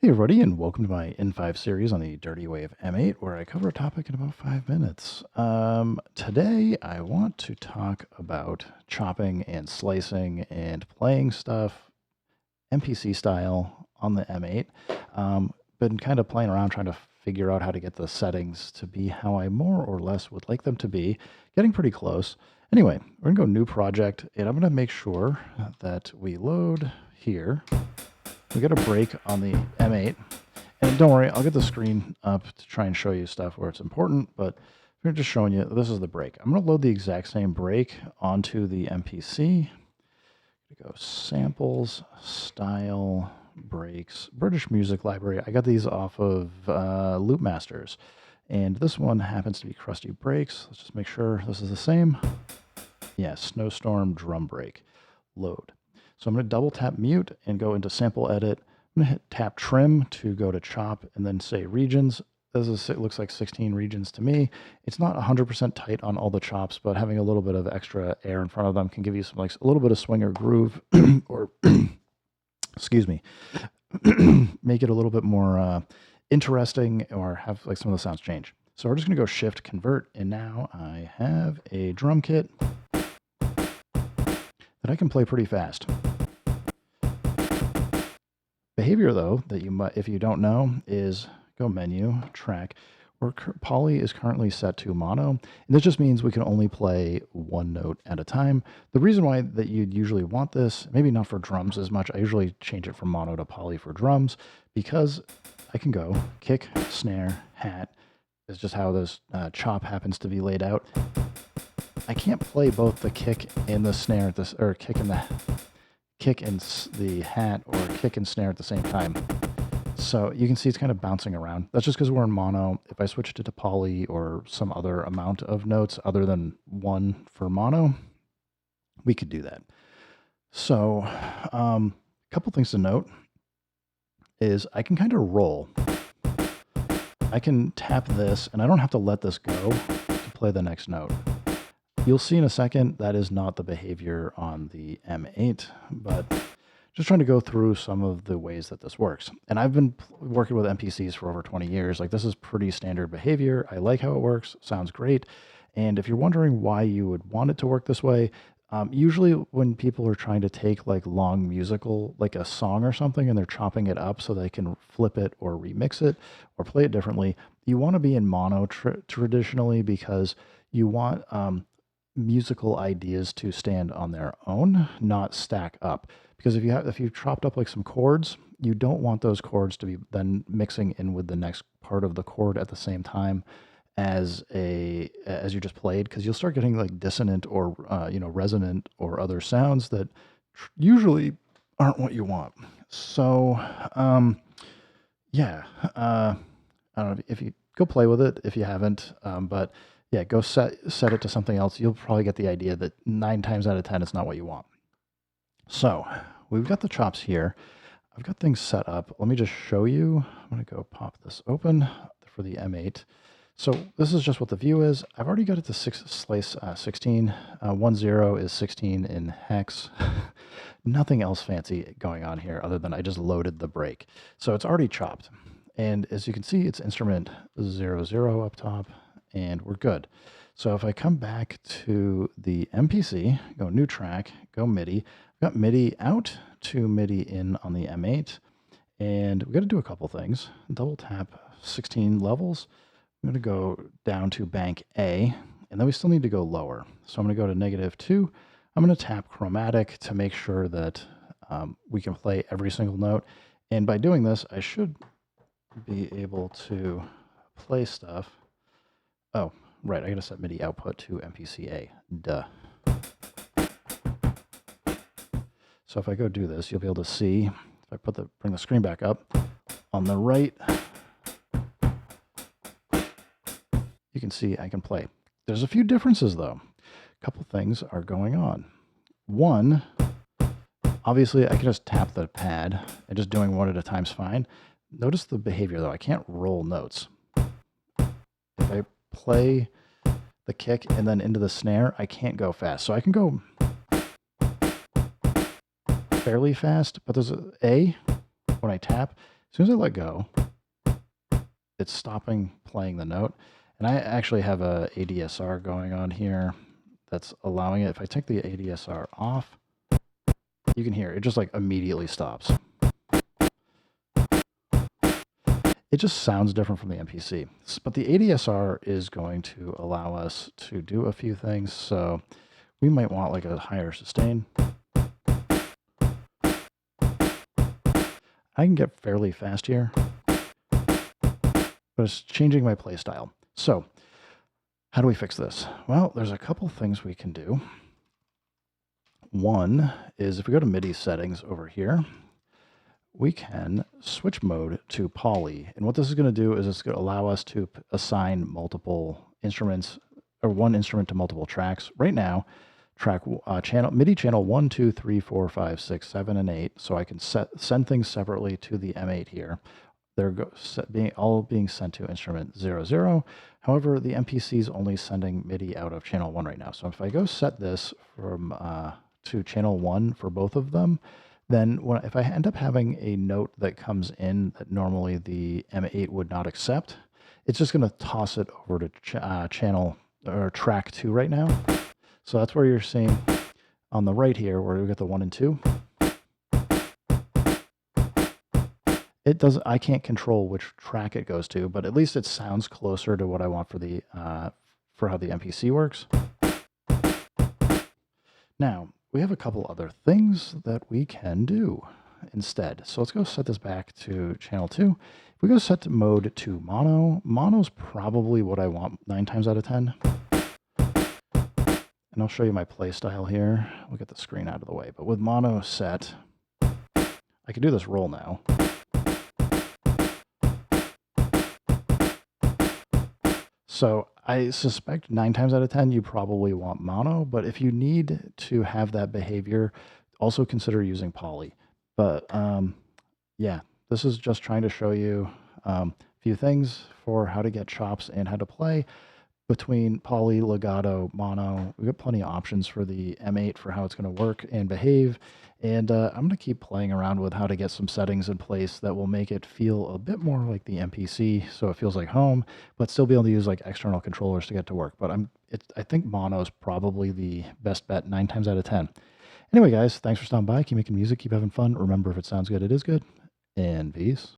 Hey everybody, and welcome to my N5 series on the dirty way of M8, where I cover a topic in about 5 minutes. Today, I want to talk about chopping and slicing and playing stuff MPC style on the M8. Been kind of playing around trying to figure out how to get the settings to be how I more or less would like them to be. Getting pretty close. Anyway, we're going to go new project, and I'm going to make sure that we load here. We got a break on the M8, and don't worry, I'll get the screen up to try and show you stuff where it's important, but we're just showing you this is the break. I'm going to load the exact same break onto the MPC. Go samples, style, breaks, British Music Library. I got these off of Loop Masters, and this one happens to be Krusty Breaks. Let's just make sure this is the same. Yeah, Snowstorm Drum Break. Load. So I'm going to double tap mute and go into sample edit. I'm going to hit tap trim to go to chop and then say regions. It looks like 16 regions to me. It's not 100% tight on all the chops, but having a little bit of extra air in front of them can give you some like a little bit of swing or groove or excuse me, make it a little bit more interesting or have like some of the sounds change. So we're just going to go shift convert, and now I have a drum kit that I can play pretty fast. Behavior, though, that you might, if you don't know, is go menu, track, where poly is currently set to mono. And this just means we can only play one note at a time. The reason why that you'd usually want this, maybe not for drums as much, I usually change it from mono to poly for drums, because I can go kick, snare, hat, is just how this chop happens to be laid out. I can't play both the kick and the snare at this, or kick and the hat or kick and snare at the same time. So you can see it's kind of bouncing around. That's just because we're in mono. If I switched it to poly or some other amount of notes other than one for mono, we could do that. So a couple things to note is I can kind of roll. I can tap this, and I don't have to let this go to play the next note. You'll see in a second that is not the behavior on the M8, but just trying to go through some of the ways that this works. And I've been working with MPCs for over 20 years. Like, this is pretty standard behavior. I like how it works. Sounds great. And if you're wondering why you would want it to work this way, usually when people are trying to take like long musical, like a song or something, and they're chopping it up so they can flip it or remix it or play it differently, you want to be in mono traditionally, because you want musical ideas to stand on their own, not stack up. Because if you've chopped up like some chords, you don't want those chords to be then mixing in with the next part of the chord at the same time as you just played, because you'll start getting like dissonant or resonant or other sounds that usually aren't what you want. So yeah, I don't know if you go play with it if you haven't, but yeah, go set it to something else. You'll probably get the idea that 9 times out of 10, it's not what you want. So we've got the chops here. I've got things set up. Let me just show you. I'm going to go pop this open for the M8. So this is just what the view is. I've already got it to slice 16. 10 is 16 in hex. Nothing else fancy going on here other than I just loaded the break. So it's already chopped. And as you can see, it's instrument 00 up top, and we're good. So if I come back to the MPC, go new track, go MIDI, I've got MIDI out to MIDI in on the M8, and we've got to do a couple things. Double tap 16 levels. I'm going to go down to bank A, and then we still need to go lower. So I'm going to go to -2. I'm going to tap chromatic to make sure that we can play every single note. And by doing this, I should be able to play stuff. Oh, right, I got to set MIDI output to MPCA. Duh. So if I go do this, you'll be able to see, if I bring the screen back up, on the right, you can see I can play. There's a few differences, though. A couple things are going on. One, obviously, I can just tap the pad, and just doing one at a time is fine. Notice the behavior, though. I can't roll notes. If I play the kick and then into the snare, I can't go fast. So I can go fairly fast, but there's when I tap, As soon as I let go, it's stopping playing the note. And I actually have a ADSR going on here that's allowing it. If I take the ADSR off, you can hear it just like immediately stops. It just sounds different from the MPC. But the ADSR is going to allow us to do a few things. So we might want like a higher sustain. I can get fairly fast here, but it's changing my play style. So how do we fix this? Well, there's a couple things we can do. One is if we go to MIDI settings over here, we can switch mode to poly. And what this is going to do is it's going to allow us to assign multiple instruments or one instrument to multiple tracks. Right now, track MIDI channel 1, 2, 3, 4, 5, 6, 7, and 8. So I can send things separately to the M8 here. They're all being sent to instrument 0, 0. However, the MPC is only sending MIDI out of channel 1 right now. So if I go set this from to channel 1 for both of them, then if I end up having a note that comes in that normally the M8 would not accept, it's just going to toss it over to channel or track 2 right now. So that's where you're seeing on the right here where we get the 1 and 2. It doesn't. I can't control which track it goes to, but at least it sounds closer to what I want for the for how the MPC works. Now we have a couple other things that we can do instead. So let's go set this back to channel 2. If we go set mode to mono, mono's probably what I want 9 times out of 10. And I'll show you my play style here. We'll get the screen out of the way. But with mono set, I can do this roll now. So I suspect 9 times out of 10, you probably want mono, but if you need to have that behavior, also consider using poly. But yeah, this is just trying to show you a few things for how to get chops and how to play between poly, legato, mono. We've got plenty of options for the M8 for how it's going to work and behave. And I'm going to keep playing around with how to get some settings in place that will make it feel a bit more like the MPC, so it feels like home, but still be able to use like external controllers to get to work. But I think mono is probably the best bet 9 times out of 10. Anyway, guys, thanks for stopping by. Keep making music, keep having fun. Remember, if it sounds good, it is good. And peace.